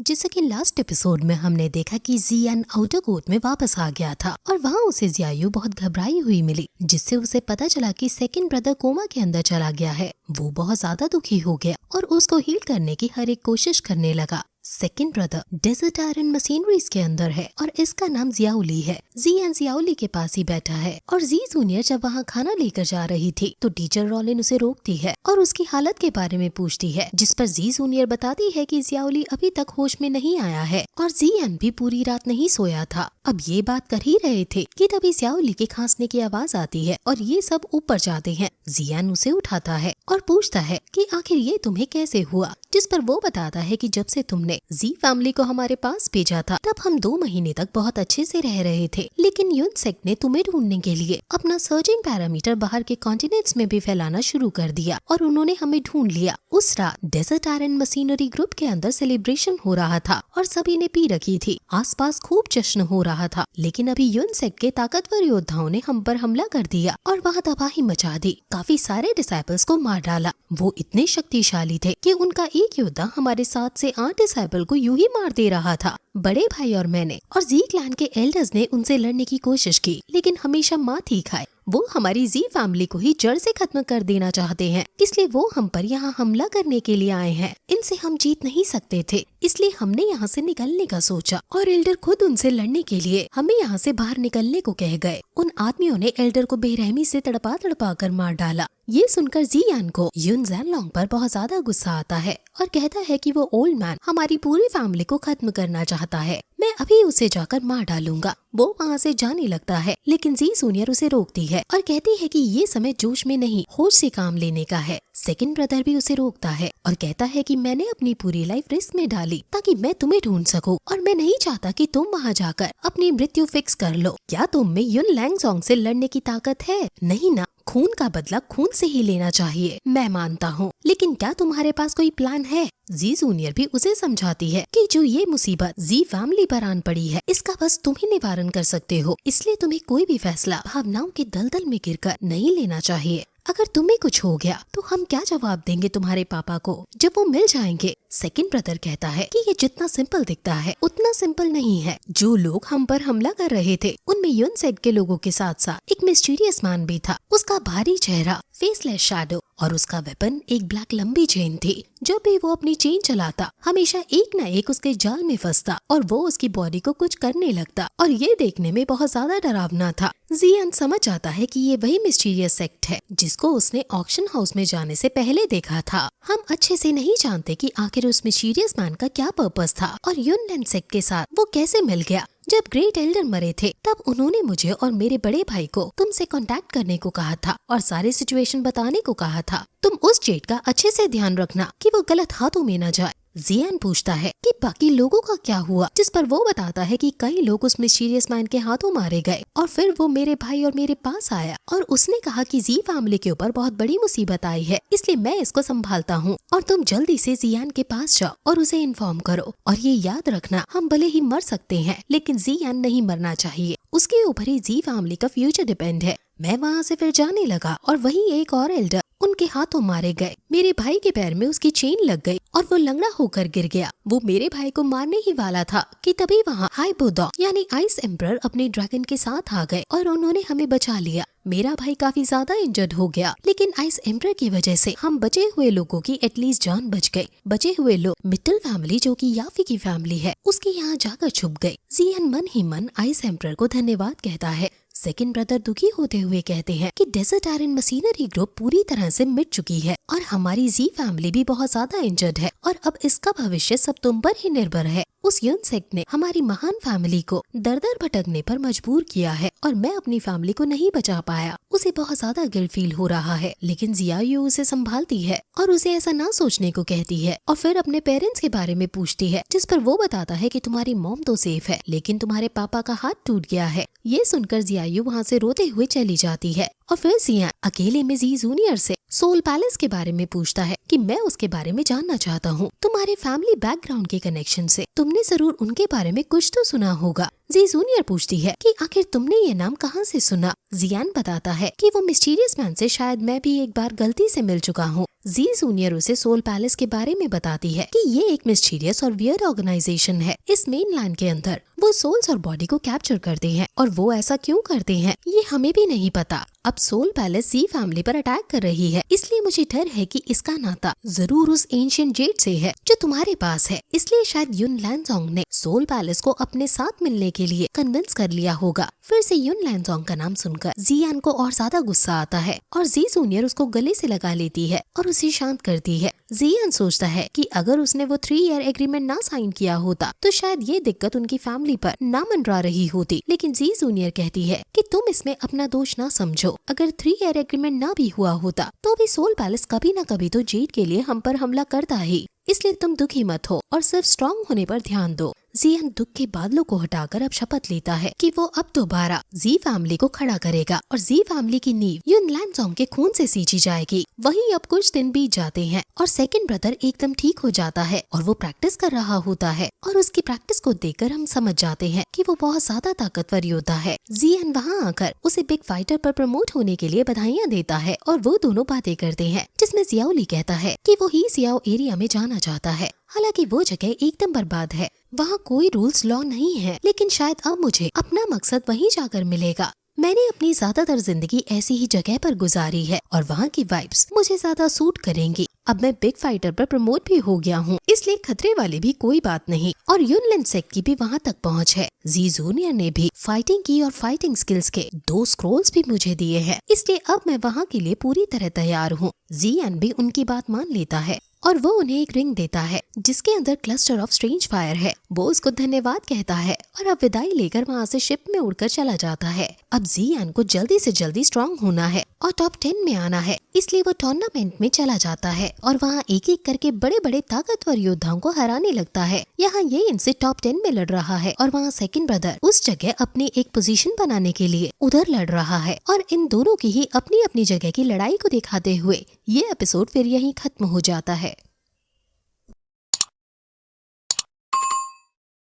जैसा कि last episode में हमने देखा कि जियान आउटर कोर्ट में वापस आ गया था और वहाँ उसे जियायू बहुत घबराई हुई मिली, जिससे उसे पता चला कि सेकंड ब्रदर कोमा के अंदर चला गया है। वो बहुत ज्यादा दुखी हो गया और उसको हील करने की हर एक कोशिश करने लगा। Second brother desert iron machineries के अंदर है और इसका नाम जियाउली है। जियान जियाउली के पास ही बैठा है और जी जूनियर जब वहाँ खाना लेकर जा रही थी तो टीचर रॉलिन उसे रोकती है और उसकी हालत के बारे में पूछती है, जिस पर जी जूनियर बताती है कि जियाउली अभी तक होश में नहीं आया है और जियान भी पूरी रात नहीं सोया था। अब ये बात कर ही रहे थे कि तभी जियाउली के खांसने की आवाज आती है और ये सब ऊपर जाते हैं। जियान उसे उठाता है और पूछता है कि आखिर ये तुम्हें कैसे हुआ, जिस पर वो बताता है कि जब से तुमने जी फैमिली को हमारे पास भेजा था तब हम 2 महीने तक बहुत अच्छे से रह रहे थे, लेकिन यूनसेक ने तुम्हें ढूंढने के लिए अपना सर्चिंग पैरामीटर बाहर के कॉन्टिनेंट्स में भी फैलाना शुरू कर दिया और उन्होंने हमें ढूंढ लिया। उस रात डेजर्ट आयरन मशीनरी ग्रुप के अंदर सेलिब्रेशन हो रहा था और सभी ने पी रखी थी। आसपास खूब जश्न हो रहा था, लेकिन अभी यूनसेक के ताकतवर योद्धाओं ने हम पर हमला कर दिया और वहाँ तबाही मचा दी। काफी सारे डिसाइपल्स को मार डाला। वो इतने शक्तिशाली थे कि उनका एक योद्धा हमारे 7 से 8 डिसाइपल को यूं ही मार दे रहा था। बड़े भाई और मैंने और जी क्लैन के एल्डर्स ने उनसे लड़ने की कोशिश की, लेकिन हमेशा मात ही खाए। वो हमारी जी फैमिली को ही जड़ से खत्म कर देना चाहते हैं, इसलिए वो हम पर यहाँ हमला करने के लिए आए हैं। इनसे हम जीत नहीं सकते थे, इसलिए हमने यहाँ से निकलने का सोचा और एल्डर खुद उनसे लड़ने के लिए हमें यहाँ से बाहर निकलने को कह गए। उन आदमियों ने एल्डर को बेरहमी से तड़पा तड़पा कर मार डाला। ये सुनकर जियान को युन ज़ेनलोंग पर बहुत ज्यादा गुस्सा आता है और कहता है कि वो ओल्ड मैन हमारी पूरी फैमिली को खत्म करना चाहता है, मैं अभी उसे जाकर मार डालूंगा। वो वहाँ से जाने लगता है, लेकिन जी जूनियर उसे रोकती है और कहती है कि ये समय जोश में नहीं होश से काम लेने का है। सेकंड ब्रदर भी उसे रोकता है और कहता है कि मैंने अपनी पूरी लाइफ रिस्क में डाली ताकि मैं तुम्हें ढूंढ सकूं और मैं नहीं चाहता कि तुम वहाँ जाकर अपनी मृत्यु फिक्स कर लो। क्या तुम में युन लैंगजोंग से लड़ने की ताकत है? नहीं ना, खून का बदला खून से ही लेना चाहिए। मैं मानता हूँ, लेकिन क्या तुम्हारे पास कोई प्लान है? जी जूनियर भी उसे समझाती है कि जो ये मुसीबत जी फैमिली पर आन पड़ी है इसका बस तुम ही निवारण कर सकते हो, इसलिए तुम्हें कोई भी फैसला भावनाओं के दलदल में गिरकर नहीं लेना चाहिए। अगर तुम्हें कुछ हो गया तो हम क्या जवाब देंगे तुम्हारे पापा को जब वो मिल जाएंगे? सेकंड ब्रदर कहता है कि ये जितना सिंपल दिखता है उतना सिंपल नहीं है। जो लोग हम पर हमला कर रहे थे उनमें यूनसेक के लोगों के साथ साथ एक मिस्टीरियस मैन भी था। उसका भारी चेहरा, फेसलेस शैडो और उसका वेपन एक ब्लैक लंबी चेन थी। जब भी वो अपनी चेन चलाता हमेशा एक न एक उसके जाल में फंसता और वो उसकी बॉडी को कुछ करने लगता और ये देखने में बहुत ज्यादा डरावना था। जियान समझ जाता है कि ये वही मिस्टीरियस सेक्ट है जिसको उसने ऑक्शन हाउस में जाने से पहले देखा था। हम अच्छे से नहीं जानते कि आखिर उस मिस्टीरियस मैन का क्या पर्पस था और युन सेक्ट के साथ वो कैसे मिल गया। जब ग्रेट एल्डर मरे थे तब उन्होंने मुझे और मेरे बड़े भाई को तुमसे कांटेक्ट करने को कहा था और सारे सिचुएशन बताने को कहा था। तुम उस जेट का अच्छे से ध्यान रखना कि वो गलत हाथों में न जाए। जियान पूछता है कि बाकी लोगों का क्या हुआ, जिस पर वो बताता है कि कई लोग उस मिस्टीरियस मैन के हाथों मारे गए और फिर वो मेरे भाई और मेरे पास आया और उसने कहा कि जी फैमिली के ऊपर बहुत बड़ी मुसीबत आई है, इसलिए मैं इसको संभालता हूँ और तुम जल्दी से जियान के पास जाओ और उसे इन्फॉर्म करो। और ये याद रखना, हम भले ही मर सकते हैं लेकिन जियान नहीं मरना चाहिए, उसके ऊपर ही जी फैमिली का फ्यूचर डिपेंड है। मैं वहाँ से फिर जाने लगा और वहीं एक और एल्डर उनके हाथों मारे गए। मेरे भाई के पैर में उसकी चेन लग गई और वो लंगड़ा होकर गिर गया। वो मेरे भाई को मारने ही वाला था कि तभी वहाँ हाई बुदा यानी आइस एम्परर अपने ड्रैगन के साथ आ गए और उन्होंने हमें बचा लिया। मेरा भाई काफी ज्यादा इंजर्ड हो गया, लेकिन आइस एम्परर की वजह से हम बचे हुए लोगों की एटलीस्ट जान बच गई। बचे हुए लोग मित्तल फैमिली जो कि याफी की फैमिली है उसके यहाँ जाकर छुप गए। जियान मन ही मन आइस एम्परर को धन्यवाद कहता है। सेकंड ब्रदर दुखी होते हुए कहते हैं कि डेजर्ट आयरन मशीनरी ग्रुप पूरी तरह से मिट चुकी है और हमारी जी फैमिली भी बहुत ज्यादा इंजर्ड है और अब इसका भविष्य सब तुम पर ही निर्भर है। उस यूनसेक ने हमारी महान फैमिली को दर दर भटकने पर मजबूर किया है और मैं अपनी फैमिली को नहीं बचा पाया। उसे बहुत ज्यादा गिल्ट फील हो रहा है, लेकिन जियायू उसे संभालती है और उसे ऐसा ना सोचने को कहती है और फिर अपने पेरेंट्स के बारे में पूछती है, जिस पर वो बताता है कि तुम्हारी मॉम तो सेफ है लेकिन तुम्हारे पापा का हाथ टूट गया है। ये सुनकर जियायू वहाँ से रोते हुए चली जाती है और फिर जियान अकेले में जी जूनियर से सोल पैलेस के बारे में पूछता है कि मैं उसके बारे में जानना चाहता हूँ। तुम्हारे फैमिली बैकग्राउंड के कनेक्शन से तुमने जरूर उनके बारे में कुछ तो सुना होगा। जी जूनियर पूछती है कि आखिर तुमने ये नाम कहाँ से सुना। जियान बताता है कि वो मिस्टीरियस मैन से शायद मैं भी एक बार गलती से मिल चुका हूँ। जी जूनियर उसे सोल पैलेस के बारे में बताती है कि ये एक मिस्टीरियस और वियर्ड ऑर्गेनाइजेशन है इस मेन लैंड के अंदर। वो सोल्स और बॉडी को कैप्चर करते हैं और वो ऐसा क्यों करते हैं ये हमें भी नहीं पता। अब सोल पैलेस जी फैमिली पर अटैक कर रही है, इसलिए मुझे डर है कि इसका नाता जरूर उस एंशिएंट जेड से है जो तुम्हारे पास है। इसलिए शायद युन लैनज़ोंग ने सोल पैलेस को अपने साथ मिलने के लिए कन्विंस कर लिया होगा। फिर से युन लैनज़ोंग का नाम सुनकर जियान को और ज्यादा गुस्सा आता है और जी जूनियर उसको गले से लगा लेती है और उसे शांत करती है। जियान सोचता है कि अगर उसने वो 3 ईयर एग्रीमेंट ना साइन किया होता तो शायद ये दिक्कत उनकी फैमिली पर ना मंडरा रही होती। लेकिन जी जूनियर कहती है कि तुम इसमें अपना दोष ना समझो। अगर 3 ईयर एग्रीमेंट ना भी हुआ होता तो भी सोल पैलेस कभी न कभी तो जेड के लिए हम पर हमला करता ही। इसलिए तुम दुखी मत हो और सिर्फ स्ट्रॉन्ग होने पर ध्यान दो। जियान दुख के बादलों को हटाकर अब शपथ लेता है कि वो अब दोबारा जी फैमिली को खड़ा करेगा और जी फैमिली की नींव युन लैनज़ोंग के खून से सींची जाएगी। वहीं अब कुछ दिन बीत जाते हैं और सेकंड ब्रदर एकदम ठीक हो जाता है और वो प्रैक्टिस कर रहा होता है और उसकी प्रैक्टिस को देखकर हम समझ जाते हैं कि वो बहुत ज्यादा ताकतवर योद्धा है। जियान वहाँ आकर उसे बिग फाइटर पर प्रमोट होने के लिए बधाइयाँ देता है और वो दोनों बातें करते हैं, जिसमें जियाओली कहता है कि वो ही सियाओ एरिया में जाना चाहता है। हालांकि वो जगह एकदम बर्बाद है, वहाँ कोई रूल्स लॉ नहीं है, लेकिन शायद अब मुझे अपना मकसद वहीं जाकर मिलेगा। मैंने अपनी ज्यादातर जिंदगी ऐसी ही जगह पर गुजारी है और वहाँ की वाइब्स मुझे ज्यादा सूट करेंगी। अब मैं बिग फाइटर पर प्रमोट भी हो गया हूँ, इसलिए खतरे वाली भी कोई बात नहीं और युनलिन सेक की भी वहाँ तक पहुँच है। जी जूनियर ने भी फाइटिंग की और फाइटिंग स्किल्स के 2 स्क्रोल्स भी मुझे दिए हैं, इसलिए अब मैं वहाँ के लिए पूरी तरह तैयार हूँ। जियान भी उनकी बात मान लेता है और वो उन्हें एक रिंग देता है जिसके अंदर क्लस्टर ऑफ स्ट्रेंज फायर है। वो उसको धन्यवाद कहता है और अब विदाई लेकर वहाँ से शिप में उड़कर चला जाता है। अब जियान को जल्दी से जल्दी स्ट्रॉन्ग होना है और टॉप 10 में आना है, इसलिए वो टूर्नामेंट में चला जाता है और वहाँ एक एक करके बड़े बड़े ताकतवर योद्धाओं को हराने लगता है। यहाँ ये इनसे टॉप 10 में लड़ रहा है और वहाँ सेकंड ब्रदर उस जगह अपनी एक पोजीशन बनाने के लिए उधर लड़ रहा है और इन दोनों की ही अपनी अपनी जगह की लड़ाई को दिखाते हुए ये एपिसोड फिर यहीं खत्म हो जाता है।